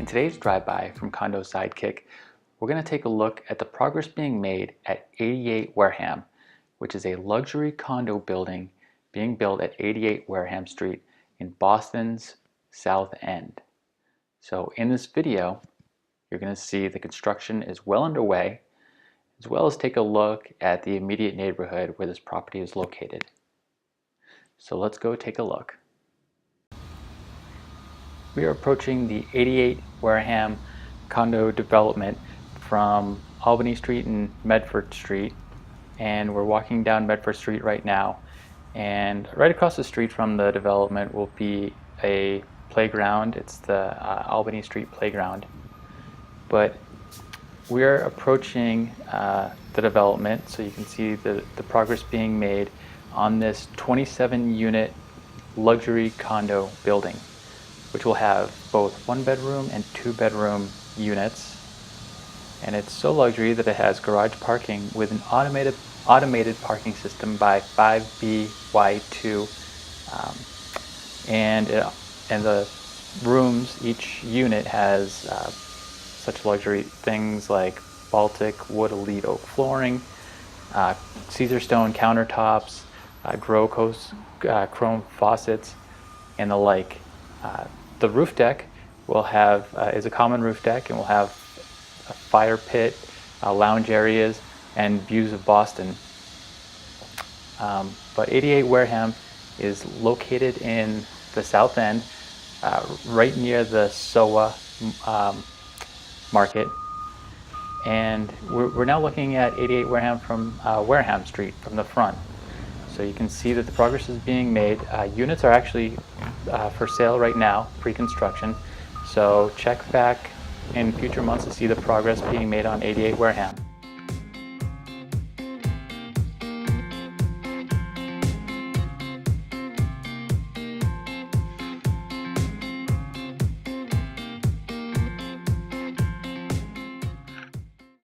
In today's drive-by from Condo Sidekick, we're going to take a look at the progress being made at 88 Wareham, which is a luxury condo building being built at 88 Wareham Street in Boston's South End. So in this video, you're going to see the construction is well underway, as well as take a look at the immediate neighborhood where this property is located. So let's go take a look. We are approaching the 88 Wareham condo development from Albany Street and Medford Street, and we're walking down Medford Street right now, and right across the street from the development will be a playground. It's the Albany Street playground, but we're approaching the development, so you can see the progress being made on this 27 unit luxury condo building, which will have both 1-bedroom and 2-bedroom units. And it's so luxury that it has garage parking with an automated parking system by 5BY2, and the rooms, each unit has such luxury things like Baltic wood elite oak flooring, Caesar stone countertops, chrome faucets, and the like. The roof deck will have is a common roof deck and will have a fire pit, lounge areas, and views of Boston. But 88 Wareham is located in the South End, right near the SoWa Market, and we're now looking at 88 Wareham from Wareham Street from the front. So you can see that the progress is being made. Units are actually for sale right now, pre-construction. So check back in future months to see the progress being made on 88 Wareham.